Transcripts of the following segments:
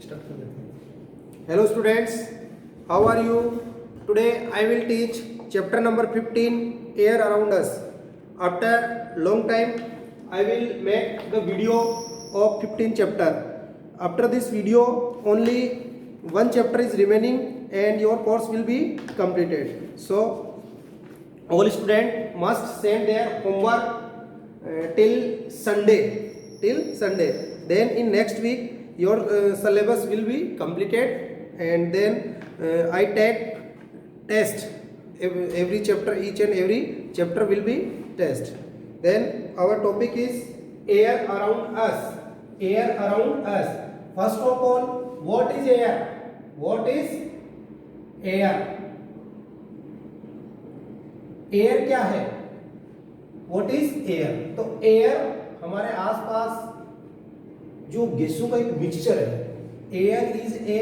Start कर देते हैं। Hello students, how are you? Today I will teach chapter number 15 air around us. After long time I will make the video of 15 chapter. After this video only one chapter is remaining and your course will be completed. So all student must send their homework till Sunday. Then in next week your syllabus will be completed and then I take test every chapter, each and every chapter will be test. Then our topic is air around us. Air around us. First of all, what is air? What is air? Air क्या है? What is air? तो air हमारे आसपास जो गैसों का एक mixture है. Air is a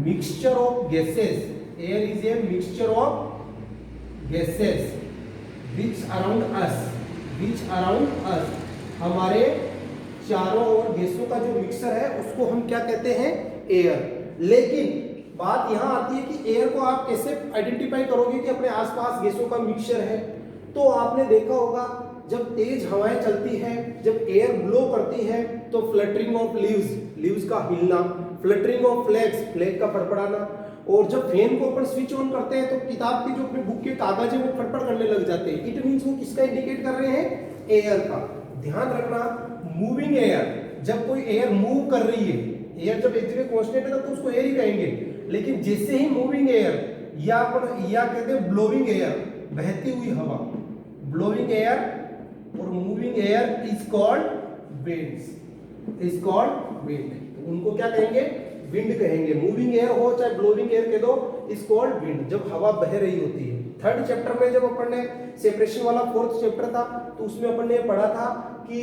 mixture of gases. Air is a mixture of gases which around us. हमारे चारों ओर गैसों का जो मिक्सर है उसको हम क्या कहते हैं? एयर. लेकिन बात यहां आती है कि एयर को आप कैसे आइडेंटिफाई करोगे कि अपने आसपास गैसों का मिक्सचर है. तो आपने देखा होगा जब तेज हवाएं चलती हैं, जब एयर ब्लो करती है तो फ्लटरिंग ऑफ लीव्स का हिलना, फ्लटरिंग ऑफ फ्लैग का फड़फड़ाना. और जब फैन को अपन स्विच ऑन करते हैं तो किताब की जो अपने बुक के कागज है वो फटफट करने लग जाते हैं. इट मींस वो किसका इंडिकेट कर रहे हैं? एयर का. ध्यान रखना, मूविंग एयर, जब कोई एयर मूव कर रही है, एयर जब एक जगह कांस्टेंट है तो उसको एयर ही कहेंगे. लेकिन जैसे ही मूविंग एयर या कहते हैं ब्लोइंग एयर, बहती हुई हवा, ब्लोइंग एयर और moving air is called wind. उनको क्या कहेंगे? विंड कहेंगे. मूविंग एयर हो चाहे ब्लोइंग एयर कह दो, इज कॉल्ड विंड. जब हवा बह रही होती है. थर्ड चैप्टर में जब अपन ने सेपरेशन वाला फोर्थ चैप्टर था तो उसमें अपन ने पढ़ा था कि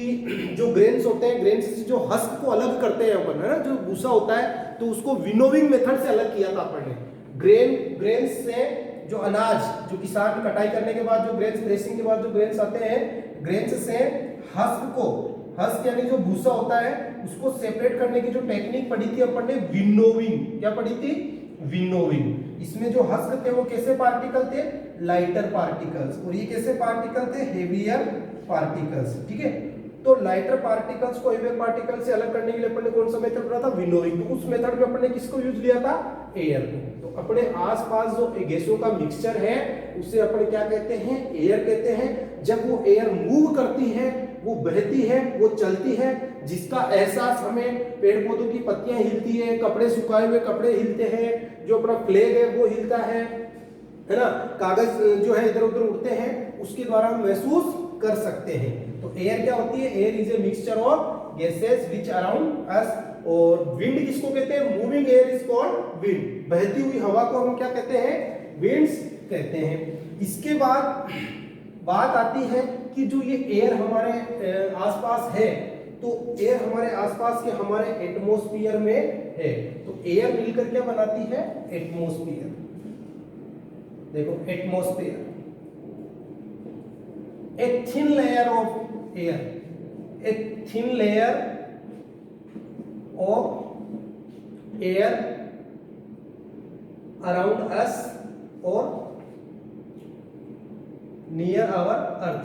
जो ग्रेन्स होते हैं, ग्रेन्स से जो हस्क को अलग करते हैं अपन, है ना, जो भूसा होता है, तो उसको विनोविंग मेथड से अलग किया था अपन ने. ग्रेन्स से जो अनाज, जो किसान कटाई करने के बाद जो ग्रेन्स, थ्रेसिंग के बाद जो ग्रेन्स आते हैं, ग्रेन्स से हस्क यानी जो भूसा होता है उसको सेपरेट करने की जो टेक्निक पढ़ी थी अपन ने, विनोविंग. क्या पढ़ी थी? विनोविंग. इसमें जो हस्क थे वो कैसे पार्टिकल थे? Lighter particles. और ये कैसे पार्टिकल थे? Heavier particles. ठीक है. तो लाइटर पार्टिकल्स को हेवियर पार्टिकल से अलग करने के लिए अपन ने कौन सा मेथड पढ़ा था? विनोविंग. तो उस मेथड में अपन ने किसको यूज लिया था? एयर को. तो अपने आसपास जो गैसों का मिक्सचर है उसे अपन क्या कहते हैं? एयर कहते हैं. जब वो एयर मूव करती है, वो बहती है, वो चलती है, जिसका एहसास हमें पेड़ पौधों की पत्तियां हिलती है, कपड़े सुखाए हुए कपड़े हिलते हैं, जो अपना फ्लैग है वो हिलता है ना, कागज जो है इधर उधर उड़ते हैं, उसके द्वारा हम महसूस कर सकते हैं. तो एयर क्या होती है? Air is a mixture of gases which around us. और विंड किसको कहते हैं? Moving air is called wind. बहती हुई हवा को हम क्या कहते हैं? विंड्स कहते हैं. इसके बाद बात आती है कि जो ये एयर हमारे आसपास है, तो एयर हमारे आसपास के हमारे एटमॉस्फेयर में है. तो एयर मिलकर क्या बनाती है? एटमॉस्फेयर. देखो, atmosphere, A thin layer of air, A thin layer of air around us और नियर आवर अर्थ.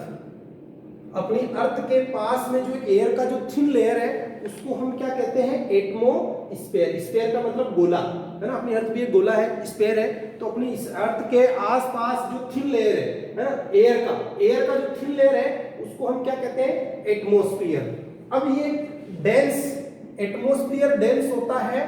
अपनी अर्थ के पास में जो एयर का जो थिन लेयर है उसको हम क्या कहते हैं? एटमॉस्फेयर. स्फीयर का मतलब गोला, है ना. अपनी अर्थ भी एक गोला है, स्फीयर है. तो अपनी इस अर्थ के आसपास जो थिन लेयर है ना, एयर का जो थिन लेयर है उसको हम क्या कहते हैं? एटमॉस्फेयर. अब ये डेंस, एटमॉस्फेयर डेंस होता है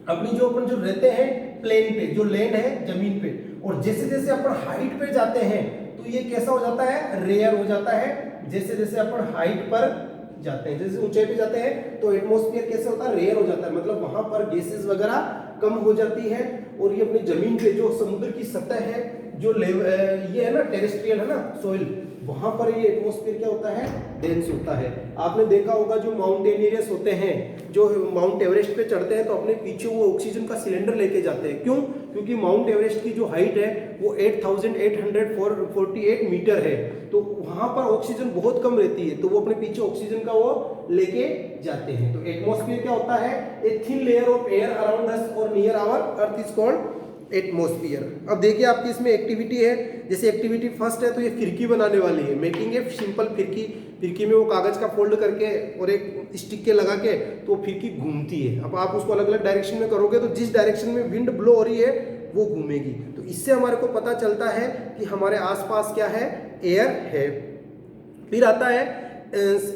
अपनी जो अपन जो रहते हैं प्लेन पे, जो लैंड है जमीन पे, और जैसे जैसे अपन हाइट पे जाते हैं तो ये कैसा हो जाता है? रेयर हो जाता है. जैसे जैसे अपन हाइट पर जाते हैं, जैसे ऊंचाई पे जाते हैं तो एटमॉस्फेयर कैसे होता है? रेयर हो जाता है. मतलब वहां पर गैसेस वगैरह कम हो जाती है. और ये अपनी जमीन पे जो समुद्र की सतह है, जो ये है ना, टेरेस्ट्रियल है ना, सोइल, वहां पर ये एटमॉस्फेयर क्या होता है? डेंस होता है. आपने देखा होगा जो माउंटेनियर्स होते हैं, जो माउंट एवरेस्ट पे चढ़ते हैं तो अपने पीछे वो ऑक्सीजन का सिलेंडर लेके जाते हैं. क्यों? क्योंकि माउंट एवरेस्ट की जो हाइट है वो 8848 मीटर है. तो वहां पर ऑक्सीजन बहुत कम रहती है, तो वो अपने पीछे ऑक्सीजन का वो लेके जाते हैं। तो एटमॉस्फेयर क्या होता है, a thin layer of air around us और near our earth is called atmosphere. अब देखिए आपकी इसमें एक्टिविटी है, जैसे एक्टिविटी फर्स्ट है तो ये फिरकी बनाने वाली है, मेकिंग ए सिंपल फिरकी। फिरकी में वो कागज का फोल्ड करके और एक स्टिक के लगा के तो फिरकी घूमती है। अब आप उसको अलग अलग डायरेक्शन में करोगे तो जिस डायरेक्शन में विंड ब्लो हो रही है वो घूमेगी। तो इससे हमारे को पता चलता है कि हमारे आसपास क्या है, एयर है। फिर आता है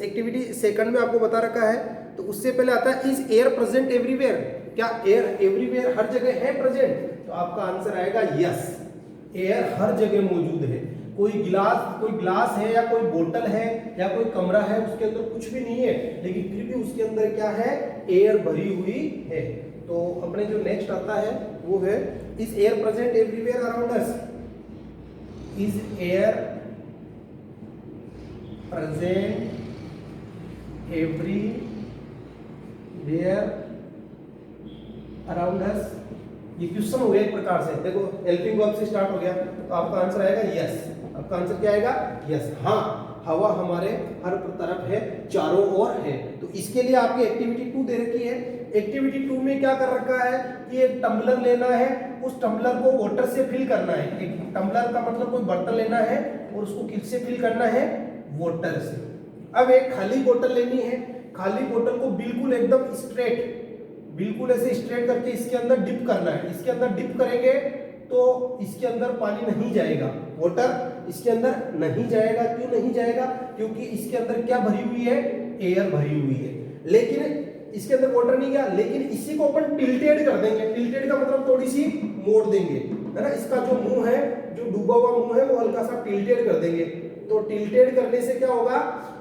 एक्टिविटी सेकंड में आपको बता रखा है, तो उससे पहले आता है इज एयर प्रेजेंट एवरीवेयर, क्या एयर एवरीवेयर हर जगह है प्रेजेंट? तो आपका आंसर आएगा यस, एयर हर जगह मौजूद है। कोई ग्लास है या कोई बोतल है या कोई कमरा है, उसके अंदर कुछ भी नहीं है, लेकिन फिर भी उसके अंदर क्या है, एयर भरी हुई है। तो अपने जो नेक्स्ट आता है वो है is air present everywhere around us, is air present everywhere around us. ये क्वेश्चन हो गया एक प्रकार से, देखो हेल्पिंग वर्ब से स्टार्ट हो गया, तो आपका आंसर आएगा यस। आपका आंसर क्या आएगा, यस। हाँ, हवा हमारे हर तरफ है, चारों ओर है। तो इसके लिए आपकी एक्टिविटी 2 दे रखी है। एक्टिविटी 2 में क्या कर रखा है कि एक टम्बलर लेना है, उस टम्बलर को वाटर से फिल करना है। एक टम्बलर का मतलब कोई बर्तन लेना है और उसको किससे फिल करना है, वाटर से। अब एक खाली बोतल लेनी है, खाली बोतल को बिल्कुल एकदम स्ट्रेट, बिल्कुल ऐसे स्ट्रेट करके इसके अंदर डिप करना है। इसके अंदर डिप करेंगे तो इसके अंदर पानी नहीं जाएगा, वाटर इसके अंदर नहीं जाएगा। क्यों नहीं जाएगा, क्योंकि इसके अंदर क्या भरी हुई है, एयर भरी हुई है। लेकिन इसके अंदर वाटर नहीं गया, लेकिन इसी को अपन टिल्टेड कर देंगे। टिल्टेड का मतलब थोड़ी सी मोड़ देंगे, है ना। इसका जो मुंह है, जो डूबा हुआ मुंह है, वो हल्का सा टिल्टेड कर देंगे। तो टिल्टेड करने से क्या होगा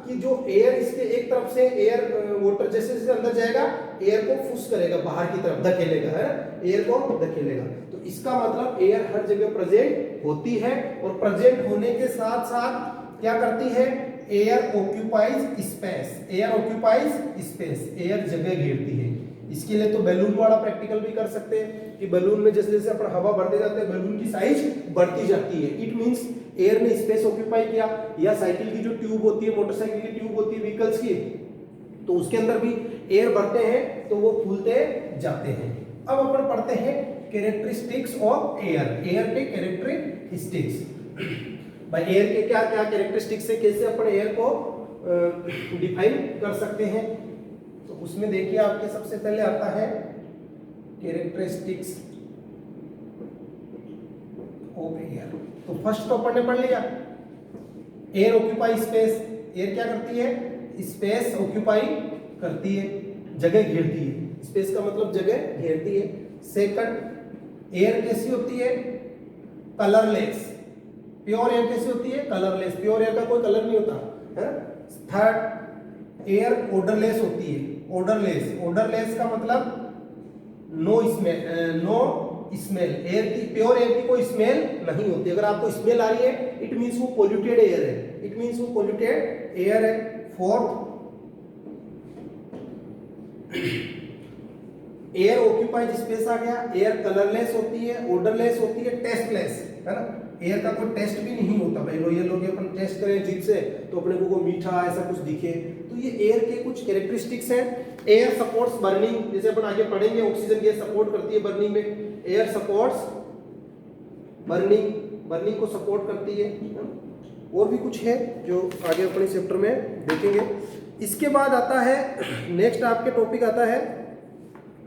कि जो एयर इसके एक तरफ से एयर वाटर जैसे जैसे अंदर जाएगा, एयर को पुश करेगा, बाहर की तरफ धकेलेगा, है ना, एयर को धकेलेगा। तो इसका मतलब एयर हर जगह प्रेजेंट होती है, और प्रेजेंट होने के साथ साथ क्या करती है, air occupies space. Air occupies space, air जगह घेरती है। इसके लिए तो बैलून वाला प्रैक्टिकल भी कर सकते हैं कि बैलून में जैसे जैसे अपन हवा भरते जाते हैं, बैलून की साइज बढ़ती जाती है। इट मींस एयर ने स्पेस ऑक्यूपाई किया। या साइकिल की जो ट्यूब होती है, मोटरसाइकिल की ट्यूब होती है व्हीकल्स की, तो उसके अंदर भी एयर भरते हैं तो वो फूलते जाते हैं। अब अपन पढ़ते हैं कैरेक्टरिस्टिक्स ऑफ एयर, एयर के कैरेक्टरिस्टिक्स। भाई एयर के क्या क्या कैरेक्टरिस्टिक्स है, कैसे अपन एयर को डिफाइन कर सकते हैं। तो उसमें देखिए आपके सबसे पहले आता है कैरेक्टरिस्टिक्स ऑफ एयर। तो फर्स्ट तो अपन ने पढ़ लिया, एयर ऑक्यूपाई स्पेस। एयर क्या करती है, स्पेस ऑक्यूपाई करती है, जगह घेरती है। स्पेस का मतलब जगह घेरती है। सेकंड, एयर कैसी होती है, कलरलेस। प्योर एयर कैसी होती है, कलरलेस। प्योर एयर का कोई कलर नहीं होता, है। थर्ड, एयर ओडरलेस होती है। ओडरलेस, ओडरलेस का मतलब no smell, no smell. Air की, प्योर एयर की कोई स्मेल नहीं होती। अगर आपको स्मेल आ रही है, इट मींस वो पोल्यूटेड एयर है, इट मींस वो पोल्यूटेड एयर है। फोर्थ, एयर ऑक्यूपाइड स्पेस आ गया। एयर कलरलेस होती है, ओडरलेस होती है, टेस्टलेस, है ना। एयर का कोई टेस्ट भी नहीं होता। भाई ये लोग अपन टेस्ट करें जीभ से तो अपने को मीठा ऐसा कुछ दिखे। तो ये एयर के कुछ कैरेक्टरिस्टिक्स हैं। एयर सपोर्ट्स बर्निंग, जैसे अपन आगे पढ़ेंगे, ऑक्सीजन गैस सपोर्ट करती है बर्निंग में। एयर सपोर्ट्स बर्निंग, बर्निंग को सपोर्ट करती है। और भी कुछ है जो आगे अपने चैप्टर में देखेंगे। इसके बाद आता है नेक्स्ट आपके टॉपिक आता है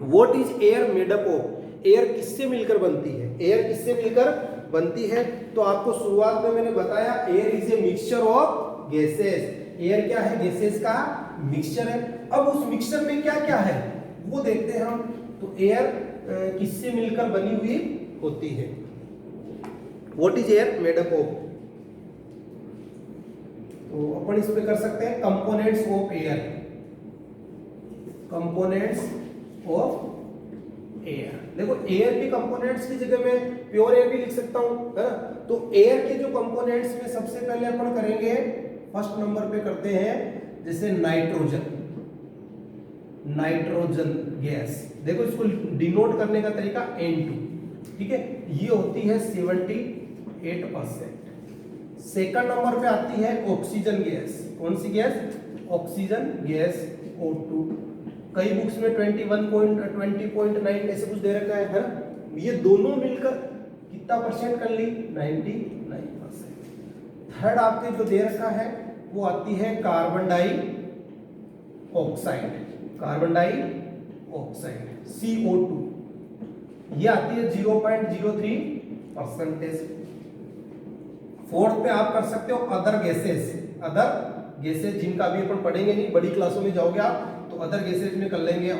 what is air made up of. Air किससे मिलकर बनती है, एयर किससे मिलकर बनती है। तो आपको शुरुआत में मैंने बताया air is a mixture of gases. Air क्या है, गैसेस का मिक्सचर है। अब उस मिक्सचर में क्या क्या है वो देखते हैं हम। तो एयर किससे मिलकर बनी हुई होती है, what is air made up of. तो अपन इस पे कर सकते हैं components of air, components of air. देखो एयर के कंपोनेंट्स की जगह मैं प्योर एयर भी लिख सकता हूं, है ना। तो एयर के जो कंपोनेंट्स में सबसे पहले अपन करेंगे, फर्स्ट नंबर पे करते हैं जैसे नाइट्रोजन, नाइट्रोजन गैस। देखो इसको डिनोट करने का तरीका N2, ठीक है। ये होती है 78%, सेकंड नंबर पे आती है ऑक्सीजन गैस। कौन सी गैस? Oxygen gas O2। कई बुक्स में 20.9 ऐसे कुछ दे रखा है ना? ये दोनों मिलकर कितना परसेंट कर ली? 99%। थर्ड आपके जो दे रखा है वो आती है carbon dioxide. Carbon dioxide CO2, ये आती है 0.03%। फोर्थ पे आप कर सकते हो अदर गैसेस। अदर गैसेस जिनका भी अपन पढ़ेंगे नहीं, बड़ी क्लासों में जाओगे आप तो अदर गैसेस में कर लेंगे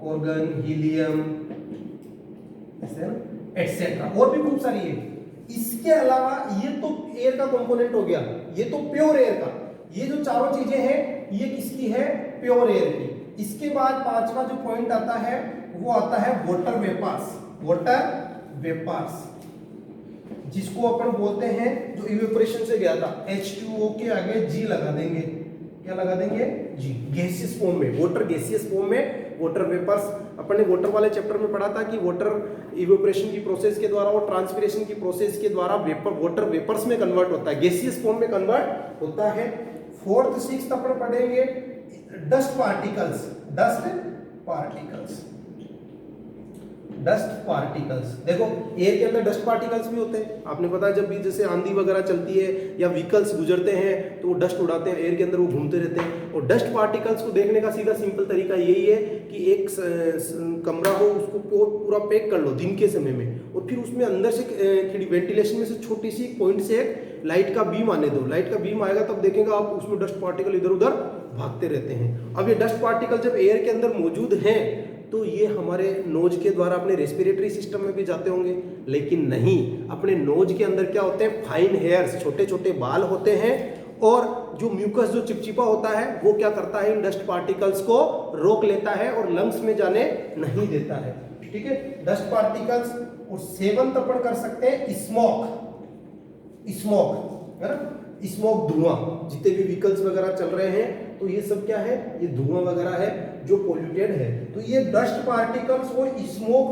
ऑर्गन, हीलियम, एटसेट्रा, और भी खूब सारी है। इसके अलावा ये तो एयर का कंपोनेंट हो गया, ये तो प्योर एयर का। ये जो चारों चीजें हैं ये किसकी है? प्योर एयर की। इसके बाद पांचवा जो पॉइंट आता है वो आता है वाटर वेपर्स। वाटर वेपर्स जिसको अपन बोलते हैं, जो इवेपोरेशन से गया था, H2O के आगे G लगा देंगे। क्या लगा देंगे? G। गैसियस फॉर्म में, वाटर गैसियस फॉर्म में वाटर वेपर्स। अपन ने वाटर वाले चैप्टर में पढ़ा था कि वाटर इवेपोरेशन की प्रोसेस के द्वारा और ट्रांसपिरेशन की प्रोसेस के द्वारा वाटर वेपर्स में कन्वर्ट होता है, गैसियस फॉर्म में कन्वर्ट होता है। फोर्थ सिक्स्थ अपन पढ़ेंगे डस्ट पार्टिकल्स। डस्ट पार्टिकल्स देखो, एयर के अंदर डस्ट पार्टिकल्स भी होते हैं। आपने पता है जब भी जैसे आंधी वगैरह चलती है या व्हीकल्स गुजरते हैं तो वो डस्ट उड़ाते हैं, एयर के अंदर वो घूमते रहते हैं। और डस्ट पार्टिकल्स को देखने का सीधा सिंपल तरीका यही है कि एक कमरा हो, उसको पूरा पैक कर लो दिन के समय में, और फिर उसमें अंदर से वेंटिलेशन में से छोटी सी पॉइंट से एक लाइट का बीम आने दो। लाइट का बीम आएगा तब देखेंगे आप उसमें डस्ट पार्टिकल इधर उधर भागते रहते हैं। अब ये डस्ट पार्टिकल जब एयर के अंदर मौजूद हैं तो ये हमारे नोज के द्वारा अपने रेस्पिरेटरी सिस्टम में भी जाते होंगे, लेकिन नहीं, अपने नोज के अंदर क्या होते हैं? फाइन हेयर्स, छोटे छोटे बाल होते हैं, और जो म्यूकस जो चिपचिपा होता है वो क्या करता है? इन डस्ट पार्टिकल्स को रोक लेता है और लंग्स में जाने नहीं देता है। ठीक है, डस्ट पार्टिकल्स। और सेवंथ अपन कर सकते हैं स्मोक है ना? स्मोक, धुआं। जितने भी व्हीकल्स वगैरह चल रहे हैं तो ये सब क्या है? ये धुआं वगैरह है जो पोल्यूटेड है। तो ये डस्ट पार्टिकल्स और स्मोक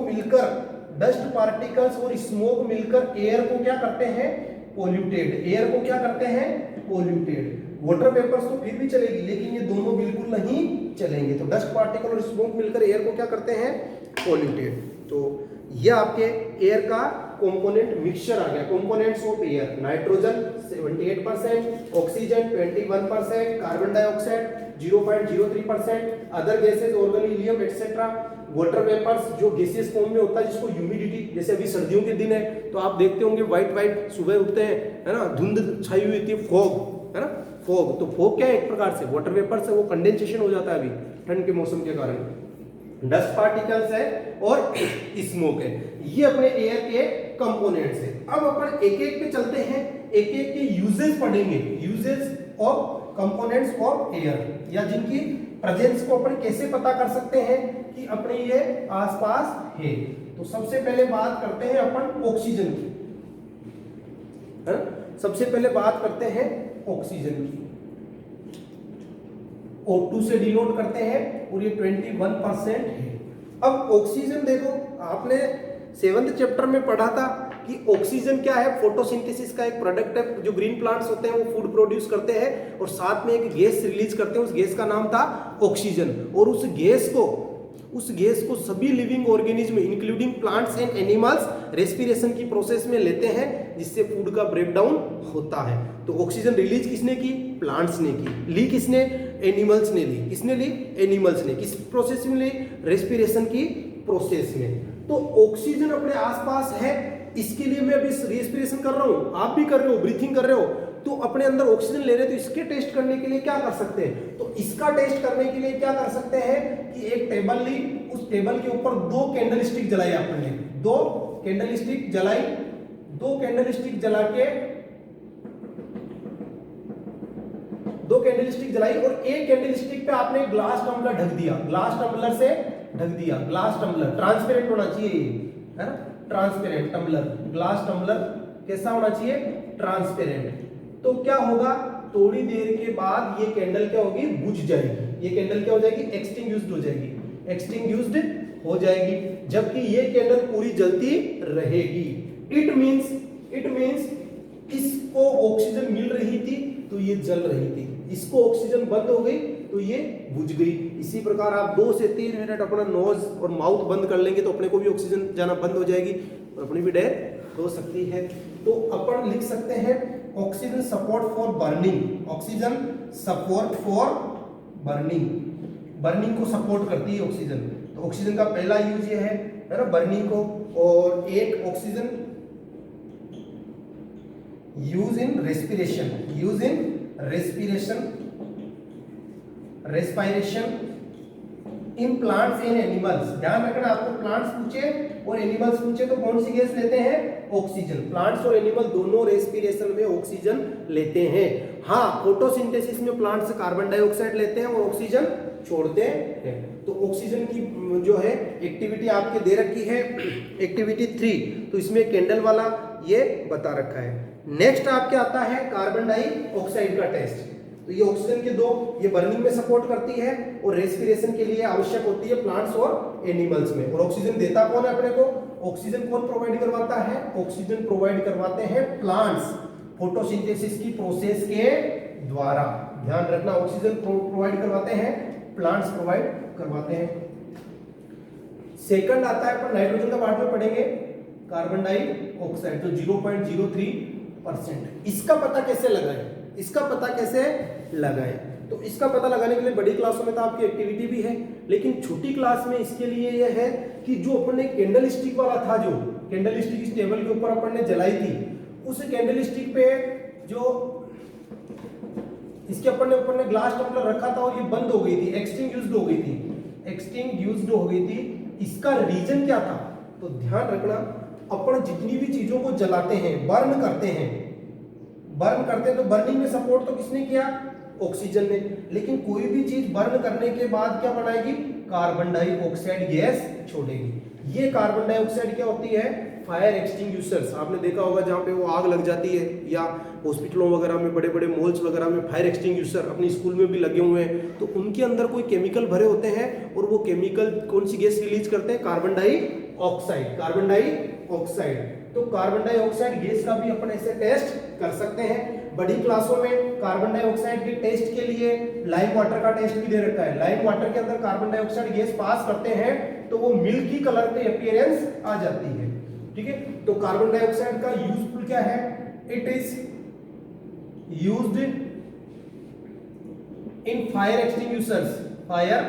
मिलकर एयर को क्या करते हैं? पोल्यूटेड। एयर को क्या करते हैं? पोल्यूटेड। वाटर वेपर्स तो फिर भी चलेगी, लेकिन ये दोनों बिल्कुल नहीं चलेंगे। तो डस्ट पार्टिकल और स्मोक मिलकर एयर को क्या करते हैं? पोल्यूटेड। तो ये आपके एयर का कंपोनेंट मिक्सचर आ गया। Components of air: nitrogen 78%, oxygen 21%, carbon dioxide 0.03%, other gases argon, helium etcetera, water vapours जो गैसियस फॉर्म में होता है, जिसको ह्यूमिडिटी, जैसे अभी सर्दियों के दिन है तो आप देखते होंगे व्हाइट सुबह उठते हैं, है ना, धुंध छाई हुई होती है, फॉग, है ना, फॉग। तो फॉग क्या है? एक प्रकार से वाटर वेपर से वो कंडेंसेशन हो जाता है अभी ठंड के मौसम के कारण। डस्ट पार्टिकल्स है और स्मोक है, ये अपने एयर के कंपोनेंट्स है। अब अपन एक एक पे चलते हैं, एक एक के यूजेस पढ़ेंगे, uses of components of air, या जिनकी प्रेजेंस को अपन कैसे पता कर सकते हैं कि अपने ये आसपास है। तो सबसे पहले बात करते हैं अपन ऑक्सीजन की, है? सबसे पहले बात करते हैं ऑक्सीजन की। O2 से डिनोट करते हैं और ये 21% है। अब ऑक्सीजन देखो, आपने 7th चैप्टर में पढ़ा था कि ऑक्सीजन क्या है? फोटोसिंथेसिस का एक प्रोडक्ट है। जो ग्रीन प्लांट्स होते हैं वो फूड प्रोड्यूस करते हैं और साथ में एक गैस रिलीज करते हैं, उस गैस का नाम था ऑक्सीजन। और उस गैस को सभी living organism including plants and animals respiration की प्रोसेस में लेते हैं, जिससे फूड का ब्रेकडाउन होता है। तो ऑक्सीजन रिलीज किसने की? प्लांट्स ने की। ली किसने? एनिमल्स ने ली। किसने ली? एनिमल्स ने। किस प्रोसेस में ली? रेस्पिरेशन की प्रोसेस में। तो ऑक्सीजन अपने आसपास है, इसके लिए मैं अभी रेस्पिरेशन कर रहा हूं, आप भी कर रहे हो, ब्रीथिंग कर रहे हो, तो अपने अंदर ऑक्सीजन ले रहे हैं। तो इसके टेस्ट करने के लिए क्या कर सकते हैं? तो इसका टेस्ट करने के लिए क्या कर सकते हैं कि एक टेबल ली, उस टेबल के ऊपर 2 कैंडल स्टिक जलाई आपने, 2 कैंडल स्टिक जलाई, 2 कैंडल स्टिक जला के 2 कैंडल स्टिक जलाई और एक कैंडल स्टिक पे आपने ग्लास टम्बलर ढक दिया, ग्लास टम्बलर से ढक दिया। ग्लास टम्बलर ट्रांसपेरेंट होना चाहिए, ये है ना, ट्रांसपेरेंट टम्बलर। ग्लास टम्बलर कैसा होना चाहिए? ट्रांसपेरेंट। तो क्या होगा? थोड़ी देर के बाद ये कैंडल क्या होगी? बुझ जाएगी। ये कैंडल क्या हो जाएगी? एक्सटिंग्विश्ड हो जाएगी, एक्सटिंग्विश्ड हो जाएगी, जबकि ये कैंडल पूरी जलती रहेगी। इट मींस ये जल रही थी, इसको ऑक्सीजन बंद हो गई तो ये बुझ गई। इसी प्रकार आप 2 से 3 मिनट अपना नोज और माउथ बंद कर लेंगे तो अपने को भी ऑक्सीजन जाना बंद हो जाएगी और अपनी भी डेथ हो सकती है। तो अपन लिख सकते हैं oxygen support for burning, oxygen support for burning, burning को सपोर्ट करती है ऑक्सीजन। तो ऑक्सीजन का पहला यूज ये है ना, बर्निंग को। और एक oxygen use in respiration, use in respiration, respiration in plants and animals. ध्यान रखना, आपको प्लांट्स पूछे और एनिमल्स पूछे तो कौन सी गैस लेते हैं? ऑक्सीजन। प्लांट्स और एनिमल दोनों रेस्पिरेशन में ऑक्सीजन लेते हैं। हाँ, फोटोसिंथेसिस में प्लांट्स कार्बन डाइऑक्साइड लेते हैं और ऑक्सीजन छोड़ते हैं। तो ऑक्सीजन की जो है एक्टिविटी आपके दे रखी है, एक्टिविटी 3, तो इसमें कैंडल वाला ये बता रखा है। नेक्स्ट आपके आता है कार्बन डाइऑक्साइड का टेस्ट। तो ये ऑक्सीजन के 2, ये बर्निंग में सपोर्ट करती है और रेस्पिरेशन के लिए आवश्यक होती है प्लांट्स और एनिमल्स में। और ऑक्सीजन देता कौन है अपने को? ऑक्सीजन कौन प्रोवाइड करवाता है? ऑक्सीजन प्रोवाइड करवाते हैं प्लांट्स फोटोसिंथेसिस की प्रोसेस के द्वारा। ध्यान रखना, ऑक्सीजन प्रोवाइड करवाते हैं प्लांट्स, प्रोवाइड करवाते हैं। सेकंड आता है, पर नाइट्रोजन का बाद में पढ़ेंगे, कार्बन डाइऑक्साइड जो 0.03%। इसका पता कैसे लगाएं? इसका पता कैसे लगाएं? तो इसका पता लगाने के लिए बड़ी क्लासों में तो आपकी एक्टिविटी भी है, लेकिन छोटी क्लास में इसके लिए यह है कि जो अपन ने कैंडल स्टिक वाला था, जो कैंडल स्टिक इस टेबल के ऊपर अपन ने जलाई थी, उस कैंडल स्टिक पे जो इसके अपन ने ग्लास टम्पलर रखा था और ये बंद हो गई थी, एक्सटिंग्यूश्ड हो गई थी, एक्सटिंग्यूश्ड हो गई थी। इसका रीजन क्या था? तो ध्यान रखना, अपन जितनी भी चीजों को जलाते हैं, बर्न करते हैं, तो बर्निंग में सपोर्ट तो किसने किया? ऑक्सीजन ने। लेकिन कोई भी चीज बर्न करने के बाद क्या बनाएगी? कार्बन डाइऑक्साइड गैस छोड़ेगी। ये कार्बन डाइऑक्साइड क्या होती है? Fire extinguishers. आपने देखा होगा जहाँ पे वो आग लग जाती है, या हॉस्पिटलों वगैरह में, बड़े बड़े मॉल्स वगैरह में फायर एक्सटिंग्विशर अपनी स्कूल में भी लगे हुए हैं। तो उनके अंदर कोई केमिकल भरे होते हैं और वो केमिकल कौन सी गैस रिलीज करते हैं? Carbon dioxide, carbon dioxide. तो कार्बन डाइऑक्साइड गैस का भी अपन ऐसे टेस्ट कर सकते हैं। बड़ी क्लासों में कार्बन डाइऑक्साइड के टेस्ट के लिए लाइम वाटर का टेस्ट भी दे रखा है। लाइम वाटर के अंदर कार्बन डाइऑक्साइड गैस पास करते हैं तो वो मिल्की कलर पे अपीयरेंस आ जाती है। ठीक है, तो कार्बन डाइऑक्साइड का यूजफुल क्या है? It is used in fire extinguishers, fire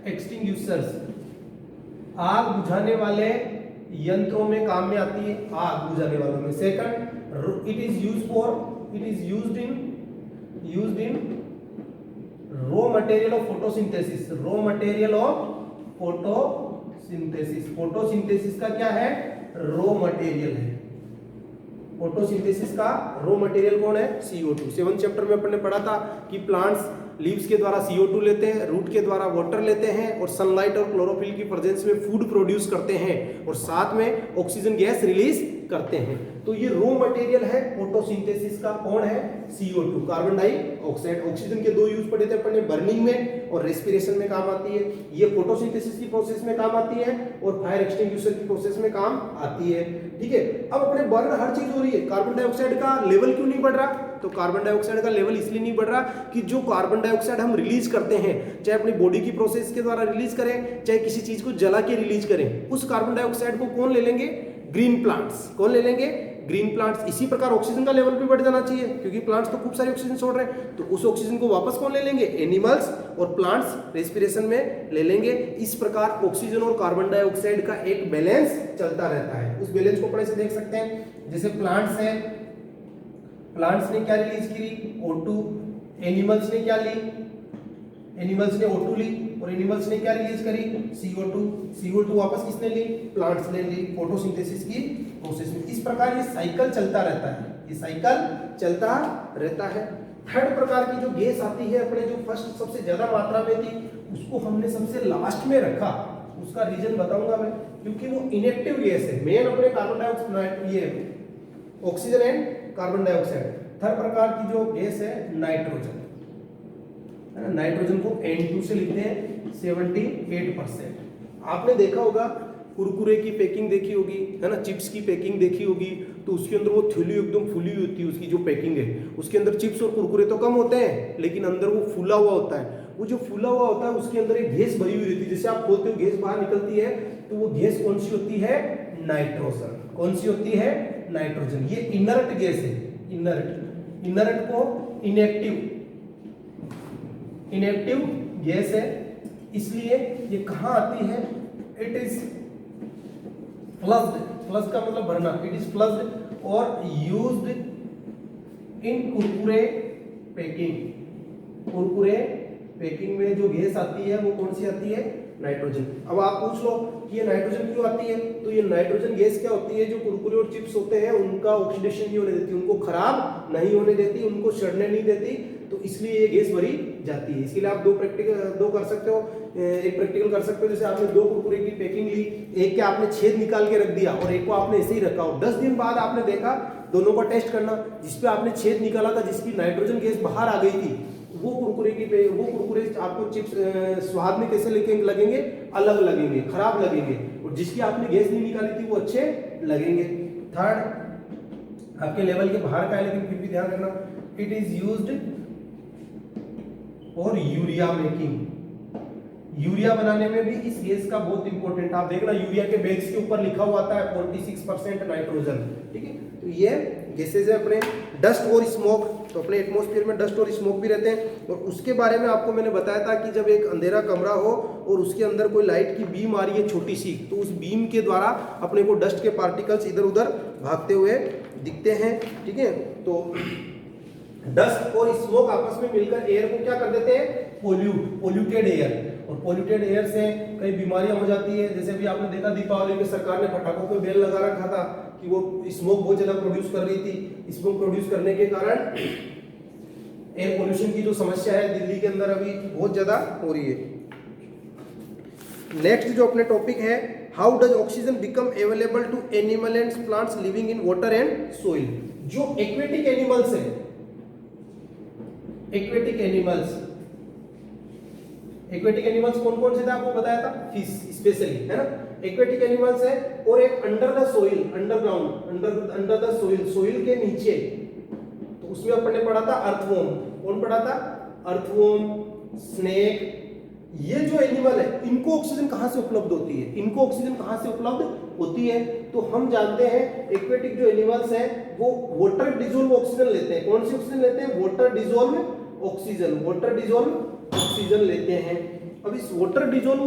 extinguishers, आग बुझाने वाले यंत्रों में काम में आती है, आग बुझाने वालों में। Second, it is used in raw material of photosynthesis, raw material of photosynthesis. Photosynthesis का क्या है? रॉ मटेरियल है। फोटोसिंथेसिस का रॉ मटेरियल कौन है? CO2। 7th चैप्टर में अपन ने पढ़ा था कि प्लांट्स लीव्स के द्वारा CO2 लेते हैं, रूट के द्वारा वाटर लेते हैं और सनलाइट और क्लोरोफिल की प्रेजेंस में फूड प्रोड्यूस करते हैं और साथ में ऑक्सीजन गैस रिलीज करते हैं। तो ये रॉ मटेरियल है फोटोसिंथेसिस का, कौन है? CO2, carbon dioxide. ऑक्सीजन के 2 यूज पढ़े थे अपन ने, बर्निंग में और रेस्पिरेशन में काम आती है। ये फोटोसिंथेसिस की प्रोसेस में काम आती है और फायर एक्सटिंग्विशर की प्रोसेस में काम आती है। ठीक है, अब अपने बर्न हर चीज हो रही है, कार्बन डाइऑक्साइड का लेवल क्यों नहीं बढ़ रहा? तो कार्बन डाइऑक्साइड का लेवल इसलिए नहीं बढ़ रहा कि जो कार्बन डाइऑक्साइड हम रिलीज करते हैं, चाहे अपनी बॉडी की प्रोसेस के द्वारा रिलीज करें, चाहे किसी चीज को जला के रिलीज करें, उस कार्बन डाइऑक्साइड को कौन ले लेंगे? Green plants. कौन ले लेंगे? Green plants. इसी प्रकार ऑक्सीजन का लेवल भी बढ़ जाना चाहिए क्योंकि प्लांट्स तो खूब सारी ऑक्सीजन छोड़ रहे हैं, तो उस ऑक्सीजन को वापस कौन ले लेंगे? एनिमल्स और प्लांट्स रेस्पिरेशन में ले लेंगे। इस प्रकार ऑक्सीजन और कार्बन डाइऑक्साइड का एक बैलेंस चलता रहता है। उस बैलेंस को अपने से देख सकते हैं, जैसे प्लांट्स है, प्लांट्स ने क्या रिलीज की? O2। एनिमल्स ने क्या ली? एनिमल्स ने O2 ली और एनिमल्स ने क्या रिलीज करी? CO2। CO2 वापस किसने ली? प्लांट्स ने ली फोटोसिंथेसिस की प्रोसेस में। इस प्रकार ये साइकिल चलता रहता है, ये साइकिल चलता रहता है। थर्ड प्रकार की जो गैस आती है अपने, जो फर्स्ट सबसे ज्यादा मात्रा में थी, उसको हमने सबसे लास्ट में रखा। उसका रीजन बताऊंगा मैं, क्योंकि वो इनएक्टिव गैस है। मेन अपने कार्बन डाइऑक्साइड, ये oxygen and carbon dioxide. Third प्रकार की जो गैस है नाइट्रोजन, है ना। नाइट्रोजन को N2 से लिखते हैं 78%। आपने देखा होगा कुरकुरे की पैकिंग देखी होगी, है ना, चिप्स की पैकिंग देखी होगी, तो उसके अंदर वो थैली एकदम फुली होती है, उसकी जो पैकिंग है उसके अंदर चिप्स और कुरकुरे तो कम होते हैं लेकिन अंदर वो फूला हुआ होता है। वो जो फूला हुआ होता है उसके अंदर एक गैस भरी हुई रहती है, जैसे आप खोलते हो गैस बाहर निकलती है, तो वो गैस कौन सी होती है? नाइट्रोजन। कौन सी होती है? नाइट्रोजन। ये इनर्ट गैस है, इनर्ट को इनएक्टिव गैस है, इसलिए ये कहाँ आती है? इट इज फ्लश्ड का मतलब भरना, इट इज फ्लश्ड और यूज्ड इन कुरकुरे पैकिंग में जो गैस आती है वो कौन सी आती है? नाइट्रोजन। अब आप पूछ लो कि ये नाइट्रोजन क्यों आती है, तो ये नाइट्रोजन गैस क्या होती है? जो कुरकुरे और चिप्स होते हैं उनका ऑक्सीडेशन नहीं होने देती, उनको खराब नहीं होने देती, उनको सड़ने नहीं देती, तो इसलिए ये गैस भरी जाती है। इसके लिए आप दो कर सकते हो, एक प्रैक्टिकल कर सकते हो। जैसे आपने 2 कुरकुरे की पैकिंग ली, एक के आपने छेद निकाल के रख दिया और एक को आपने ऐसे ही रखा हो, 10 दिन बाद आपने देखा, दोनों का टेस्ट करना, जिसपे आपने छेद निकाला था, जिसकी नाइट्रोजन गैस बाहर आ गई थी, वो कुरकुरे आपको चिप्स स्वाद में कैसे लगेंगे? अलग लगेंगे, खराब लगेंगे, और जिसकी आपने गैस नहीं निकाली थी वो अच्छे लगेंगे। थर्ड आपके लेवल के बाहर का है लेकिन फिर भी ध्यान रखना, it is used for urea making. Urea बनाने में भी इस गैस का बहुत इंपॉर्टेंट, आप देखना यूरिया के बैग्स के ऊपर लिखा हुआ आता है 46% नाइट्रोजन, ठीक है। तो ये गैसेज है अपने। डस्ट और स्मोक, तो अपने एटमॉस्फेयर में डस्ट और स्मोक भी रहते हैं, और उसके बारे में आपको मैंने बताया था कि जब एक अंधेरा कमरा हो और उसके अंदर कोई लाइट की बीम आ रही है छोटी सी, तो उस बीम के द्वारा अपने को डस्ट के पार्टिकल्स इधर उधर भागते हुए दिखते हैं, ठीक है। तो डस्ट और स्मोक आपस में मिलकर एयर को क्या कर देते हैं? पोल्यूटेड एयर, और पोल्यूटेड एयर से कई बीमारियां हो जाती है। जैसे भी आपने देखा दीपावली में सरकार ने पटाखों पे बैन लगा रखा था कि वो स्मोक बहुत ज्यादा प्रोड्यूस कर रही थी। स्मोक प्रोड्यूस करने के कारण एयर पोल्यूशन की जो समस्या है दिल्ली के अंदर अभी बहुत ज्यादा हो रही है। नेक्स्ट जो अपने टॉपिक है, how does oxygen become available to animal and plants living in water and soil. जो एक्वेटिक एनिमल्स है, एक्वेटिक एनिमल्स कौन कौन से थे आपको बताया था? फिश स्पेशली, है ना। एक्वेटिक एनिमल्स है, और एक under the soil, underground, under the soil के नीचे, तो उसमें अपन ने पढ़ा था अर्थवॉर्म। कौन पढ़ा था? Earthworm, snake. ये जो एनिमल है इनको ऑक्सीजन कहां से उपलब्ध होती है? इनको ऑक्सीजन कहां से उपलब्ध होती है? तो हम जानते हैं एक्वेटिक जो एनिमल्स है वो वाटर डिजोल्व ऑक्सीजन लेते हैं। कौन सी ऑक्सीजन लेते हैं? वाटर डिजोल्व ऑक्सीजन लेते हैं। अब इस वाटर डिजोल्व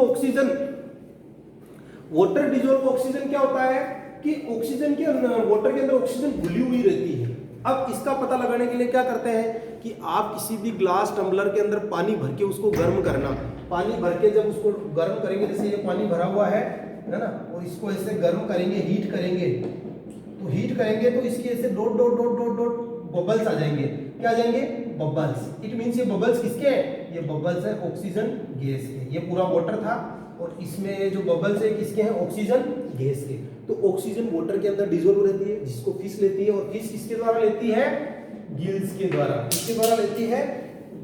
ऑक्सीजन क्या होता है कि ऑक्सीजन के वाटर के अंदर ऑक्सीजन घुली हुई रहती है। अब इसका पता लगाने के लिए क्या करते हैं कि आप किसी भी ग्लास टम्बलर के अंदर पानी भर के उसको गर्म करना, पानी भर के जब उसको गर्म करेंगे, जैसे ये पानी भरा हुआ है ना, और इसको ऐसे गर्म करेंगे, हीट करेंगे तो इसके ऐसे dot dot dot dot dot bubbles आ जाएंगे। क्या आ जाएंगे? बबल्स। इट मींस ये बबल्स किसके हैं? ये बबल्स है ऑक्सीजन गैस के। ये पूरा वाटर था और इसमें जो बबल्स है किसके हैं? ऑक्सीजन गैस के। तो ऑक्सीजन वाटर के अंदर डिसॉल्व रहती है, जिसको फिश लेती है, और फिश किसके द्वारा लेती है? गिल्स के द्वारा। किसके द्वारा लेती है?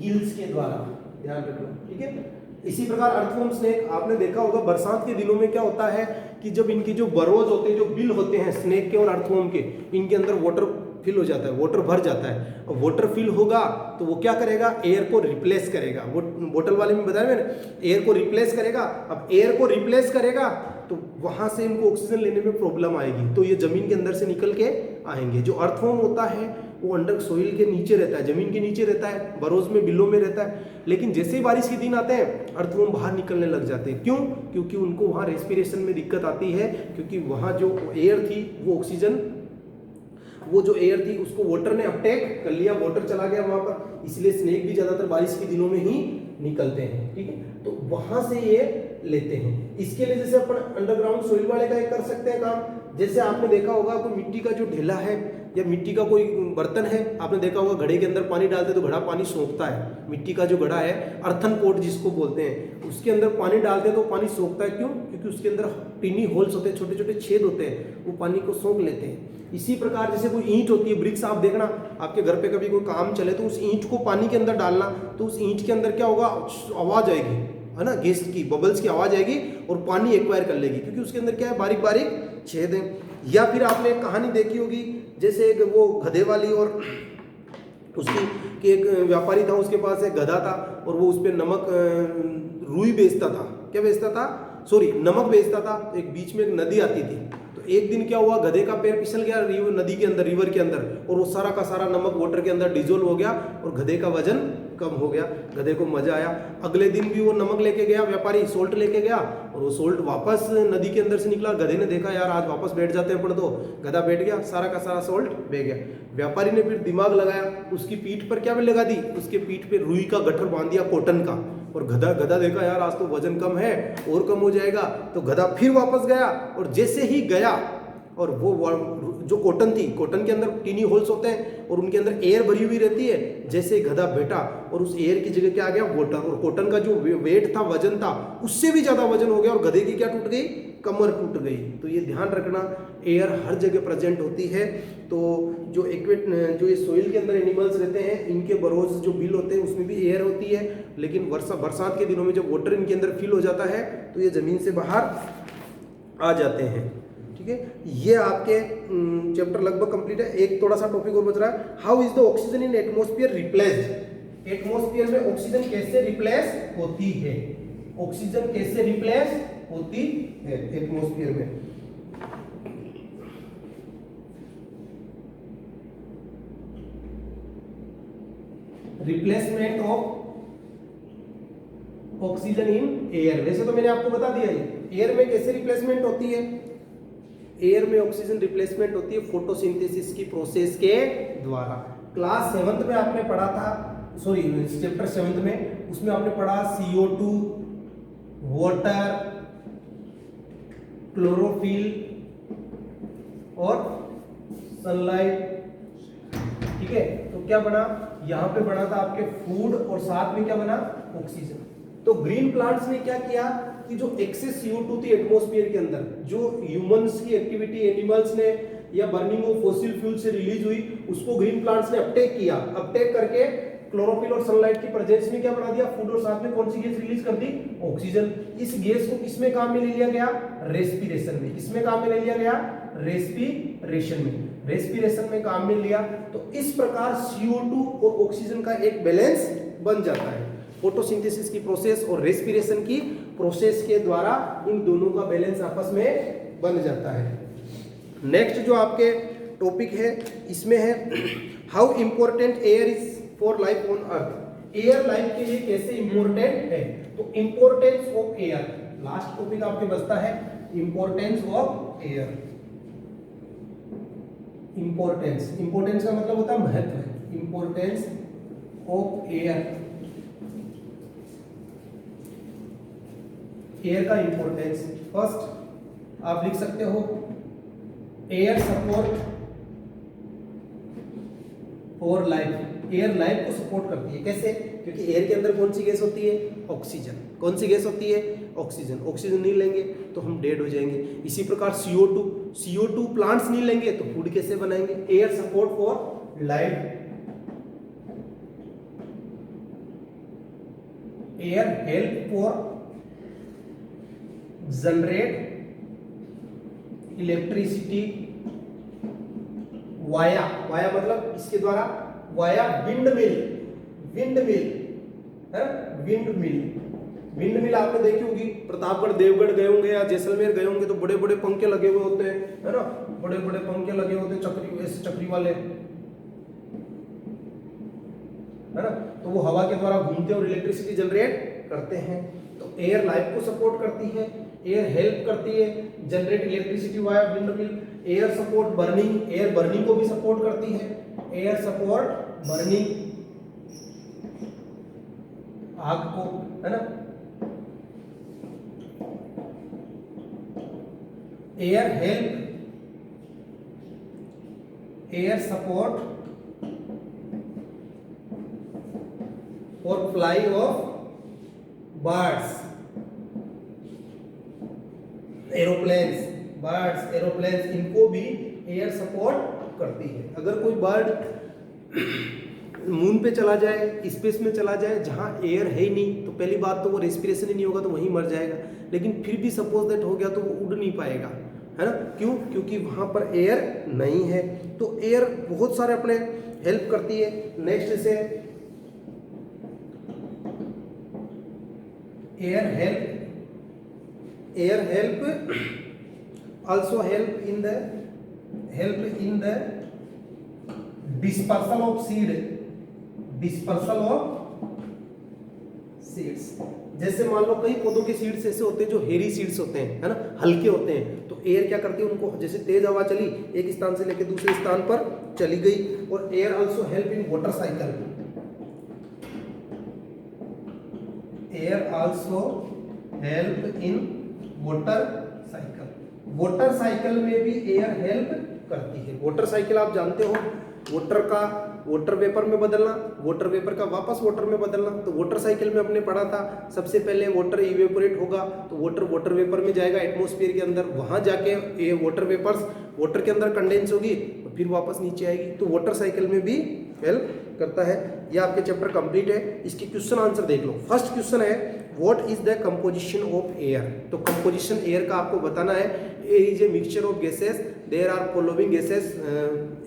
गिल्स के द्वारा, ध्यान रखना, ठीक है। इसी प्रकार अर्थवॉर्म, स्नेक, आपने देखा होगा बरसात के दिनों में क्या होता है कि जब इनके जो बरोज होते हैं, जो बिल होते हैं स्नेक के और अर्थवॉर्म के, इनके अंदर वाटर फिल हो जाता है, वाटर भर जाता है। और वाटर फिल होगा तो वो क्या करेगा? एयर को रिप्लेस करेगा। वो बोतल वाले में बताया मैंने, एयर को रिप्लेस करेगा। अब एयर को रिप्लेस करेगा तो वहां से इनको ऑक्सीजन लेने में प्रॉब्लम आएगी, तो ये जमीन के अंदर से निकल के आएंगे। जो अर्थवॉर्म होता है वो अंडर सोइल के नीचे रहता है, जमीन के नीचे रहता है, बरोज में, बिलों में रहता है। लेकिन जैसे ही बारिश के दिन आते हैं अर्थवॉर्म बाहर निकलने लग जाते हैं। क्यों? क्योंकि उनको वहाँ रेस्पिरेशन में दिक्कत आती है, क्योंकि वहाँ जो एयर थी वो ऑक्सीजन, वो जो एयर थी उसको वाटर ने अपटेक कर लिया, वाटर चला गया वहां पर, इसलिए स्नेक भी ज्यादातर बारिश के दिनों में ही निकलते हैं, ठीक है। तो वहां से ये लेते हैं। इसके लिए जैसे अपन अंडरग्राउंड सोइल वाले का कर सकते हैं काम। जैसे आपने देखा होगा कोई मिट्टी का जो ढेला है या मिट्टी का कोई बर्तन है, आपने देखा होगा घड़े के अंदर पानी डालते तो घड़ा पानी सोखता है। मिट्टी का जो घड़ा है, अर्थन पॉट जिसको बोलते हैं, उसके अंदर पानी डालते तो पानी सोखता है। क्यों? क्योंकि उसके अंदर टिनी होल्स होते हैं, छोटे छोटे छेद होते हैं, वो पानी को सोख लेते हैं। इसी प्रकार जैसे कोई ईंट होती है, ब्रिक्स, आप देखना आपके घर पे कभी कोई काम चले तो उस ईंट को पानी के अंदर डालना, तो उस ईंट के अंदर क्या होगा? आवाज आएगी, है ना, गैस की, बबल्स की आवाज आएगी और पानी एक्वायर कर लेगी, क्योंकि उसके अंदर क्या है? बारीक बारीक छेद है। या फिर आपने एक कहानी देखी होगी, जैसे एक वो गधे वाली और उसकी कि एक व्यापारी था, उसके पास एक गधा था और वो उस पर नमक रुई बेचता था, क्या बेचता था, सॉरी नमक बेचता था। तो एक बीच में एक नदी आती थी, तो एक दिन क्या हुआ, गधे का पैर फिसल गया नदी के अंदर, रिवर के अंदर, और वो सारा का सारा नमक वाटर के अंदर डिजोल्व हो गया और गधे का वजन कम हो गया। गधे को मजा आया। अगले दिन भी वो नमक लेके गया, व्यापारी सोल्ट लेके गया, और वो सोल्ट वापस नदी के अंदर से निकला। गधे ने देखा यार आज वापस बैठ जाते हैं, पड़ दो, गधा बैठ गया, सारा का सारा सोल्ट बह गया। व्यापारी ने फिर दिमाग लगाया, उसकी पीठ पर क्या लगा दी, उसके पीठ पे रुई का गट्ठर बांध दिया कॉटन का, और गधा देखा यार आज तो वजन कम है, और कम हो जाएगा, तो गधा फिर वापस गया। और जैसे ही गया, और वो जो कॉटन थी, कॉटन के अंदर टीनी होल्स होते हैं और उनके अंदर एयर भरी हुई रहती है, जैसे ही गधा बैठा और उस एयर की जगह क्या आ गया, वाटर, और कॉटन का जो वेट था, वजन था, उससे भी ज्यादा वजन हो गया और गधे की क्या टूट गई, कमर टूट गई। तो ये ध्यान रखना, एयर हर जगह प्रेजेंट होती है। तो जो जो ये सोइल के अंदर एनिमल्स रहते हैं, इनके बरोज जो बिल होते हैं उसमें भी एयर होती है, लेकिन बरसात के दिनों में जब वाटर इनके अंदर फिल हो जाता है तो ये जमीन से बाहर आ जाते हैं। ठीक है, ये आपके चैप्टर लगभग कंप्लीट है। एक थोड़ा सा टॉपिक और बच रहा है, how is the oxygen in atmosphere replaced. Atmosphere में ऑक्सीजन कैसे रिप्लेस होती है, ऑक्सीजन कैसे रिप्लेस होती है एटमॉस्फेयर में। Replacement of oxygen in air. वैसे तो मैंने आपको बता दिया है एयर में कैसे रिप्लेसमेंट होती है। एयर में ऑक्सीजन रिप्लेसमेंट होती है फोटोसिंथेसिस की प्रोसेस के द्वारा। क्लास 7th में आपने पढ़ा था, सॉरी चैप्टर 7th में, उसमें आपने पढ़ा CO2, वाटर, क्लोरोफिल और सनलाइट। ठीक है, तो क्या बना, यहां पे बना था आपके फूड और साथ में क्या बना, ऑक्सीजन। तो ग्रीन प्लांट्स ने क्या किया कि जो एक्सेस CO2 थी एटमॉस्फेयर के अंदर, जो ह्यूमंस की एक्टिविटी, एनिमल्स ने या बर्निंग ऑफ फॉसिल फ्यूल से रिलीज हुई, उसको ग्रीन प्लांट्स ने अपटेक किया। अपटेक करके क्लोरोफिल और सनलाइट की प्रेजेंस में क्या बना दिया, फूड, और साथ में कौन सी गैस रिलीज कर दी, ऑक्सीजन। इस गैस को किसमें काम में ले लिया गया, रेस्पिरेशन में। किसमें काम में ले लिया गया, रेस्पिरेशन में। रेस्पिरेशन में काम में लिया, तो इस प्रकार CO2 और ऑक्सीजन का एक बैलेंस बन जाता है। फोटोसिंथेसिस की प्रोसेस और रेस्पिरेशन की प्रोसेस के द्वारा इन दोनों का बैलेंस आपस में बन जाता है। नेक्स्ट जो आपके टॉपिक है, इसमें है how important air is for life on earth. Air life के लिए कैसे इंपॉर्टेंट है, तो importance of air, last topic आपके बचता है importance of air. Importance, importance का मतलब होता है महत्व। इंपॉर्टेंस ऑफ एयर, एयर का इंपॉर्टेंस। फर्स्ट आप लिख सकते हो air support for life. Air life को सपोर्ट करती है, कैसे, क्योंकि एयर के अंदर कौन सी गैस होती है, ऑक्सीजन। कौन सी गैस होती है, ऑक्सीजन। ऑक्सीजन नहीं लेंगे तो हम डेड हो जाएंगे। इसी प्रकार CO2 प्लांट्स नहीं लेंगे तो फूड कैसे बनाएंगे। Air support for life, air help for generate electricity via मतलब इसके द्वारा, वाया विंड मिल है, विंड मिल आपने देखी होगी, प्रतापगढ़ देवगढ़ गए होंगे या जैसलमेर गए होंगे तो बड़े बड़े पंखे लगे हुए होते हैं, है ना, बड़े बड़े पंखे लगे होते हैं, चक्री वाले, है ना, तो वो हवा के द्वारा घूमते हैं और इलेक्ट्रिसिटी जनरेट करते हैं। तो एयर लाइफ को सपोर्ट करती है, एयर हेल्प करती है generate electricity via wind mill. Air support burning, air burning को भी सपोर्ट करती है। एयर सपोर्ट बर्निंग, आग को, है ना। Air help, air support for fly of birds, aeroplanes, birds, aeroplanes, इनको भी एयर सपोर्ट करती है। अगर कोई बर्ड मून पे चला जाए, स्पेस में चला जाए जहां एयर है ही नहीं, तो पहली बात तो वो रेस्पिरेशन ही नहीं होगा तो वहीं मर जाएगा। लेकिन फिर भी सपोज दैट हो गया तो वो उड़ नहीं पाएगा, है ना, क्यों? क्योंकि वहां पर एयर नहीं है। तो एयर बहुत सारे अपने हेल्प करती है। नेक्स्ट से air help also help in the dispersal of seeds। जैसे मान लो कई पौधों के सीड्स ऐसे होते हैं जो हेरी सीड्स होते हैं, है ना, हल्के होते हैं। तो एयर क्या करती है उनको, जैसे तेज हवा चली एक स्थान से लेकर दूसरे स्थान पर चली गई। और air also help in water cycle. Air also help in water cycle. Water cycle में भी एयर हेल्प करती है। वाटर साइकिल आप जानते हो, वाटर का वाटर वेपर में बदलना, वाटर वेपर का वापस वाटर में बदलना। तो वाटर साइकिल में हमने पढ़ा था सबसे पहले वाटर इवेपोरेट होगा तो वाटर वेपर में जाएगा एटमॉस्फेयर के अंदर, वहां जाके ये वाटर वेपर्स वाटर के अंदर कंडेंस होगी और फिर वापस नीचे आएगी। तो वाटर साइकिल में भी हेल्प करता है। ये आपके चैप्टर कंप्लीट है। इसके क्वेश्चन आंसर देख लो। फर्स्ट क्वेश्चन है what is the composition of air. तो कंपोजिशन एयर का आपको बताना है। Air is a mixture of gases, there are following gases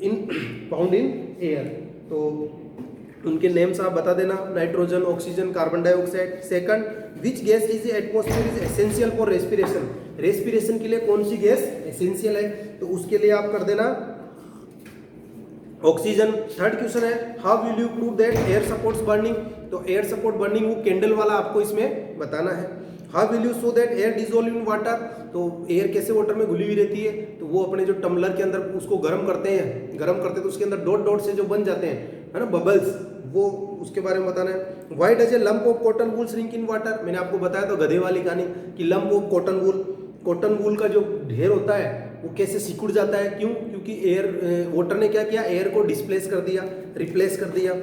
in found in air. तो उनके नेम्स आप बता देना, nitrogen, oxygen, carbon dioxide. Second, which gas is atmosphere is essential for respiration. Respiration के लिए कौन सी गैस एसेंशियल है, तो उसके लिए आप कर देना ऑक्सीजन। थर्ड क्वेश्चन है how will you prove that air supports burning. तो एयर सपोर्ट बर्निंग वो कैंडल वाला आपको इसमें बताना है। How will you show that air dissolve in water. तो एयर कैसे वाटर में घुली हुई रहती है, तो वो अपने जो टम्बलर के अंदर उसको गर्म करते हैं, तो उसके अंदर डॉट डॉट से जो बन जाते हैं, है ना, बबल्स, वो उसके बारे में बताना है। Why does a lump of cotton wool shrink in water. मैंने आपको बताया तो गधे वाली कहानी कि लंप ऑफ कॉटन वूल का जो ढेर होता है वो कैसे सिकुड़ जाता है, क्यों? क्योंकि एयर वाटर ने क्या किया, एयर को डिस्प्लेस कर दिया, रिप्लेस कर दिया।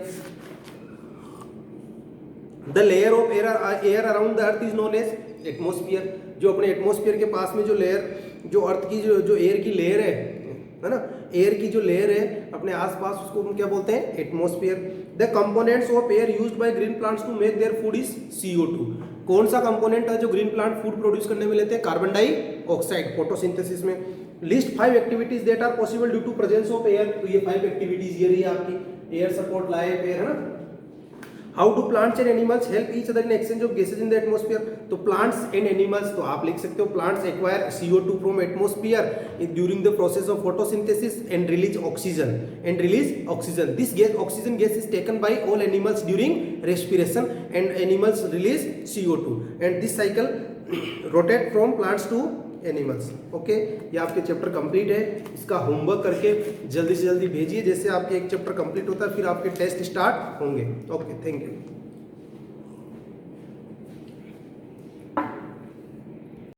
The layer of air around the earth is known as atmosphere. जो अपने एटमॉस्फेयर के पास में जो लेयर, जो अर्थ की जो एयर की लेयर है ना, एयर की जो लेयर है अपने आसपास, उसको हम क्या बोलते हैं, atmosphere. The components of air used by green plants to make their food is CO2। कौन सा कंपोनेंट है जो ग्रीन प्लांट फूड प्रोड्यूस करने में लेते हैं, कार्बन डाइऑक्साइड, फोटोसिंथेसिस में। List 5 activities that are possible due to presence of air. तो ये 5 एक्टिविटीज ये रही आपकी, एयर सपोर्ट, लाइफ, एयर, है ना। How do plants and animals help each other in exchange of gases in the atmosphere. तो plants and animals, तो आप लिख सकते हो plants acquire CO2 from atmosphere during the process of photosynthesis and release oxygen. This gas, oxygen gas is taken by all animals during respiration and animals release CO2 and this cycle rotate from plants to animals. Okay, ये आपके chapter complete है। इसका homework करके जल्दी से जल्दी भेजिए। जैसे आपके एक चैप्टर कंप्लीट होता है फिर आपके टेस्ट स्टार्ट होंगे। Okay, thank you.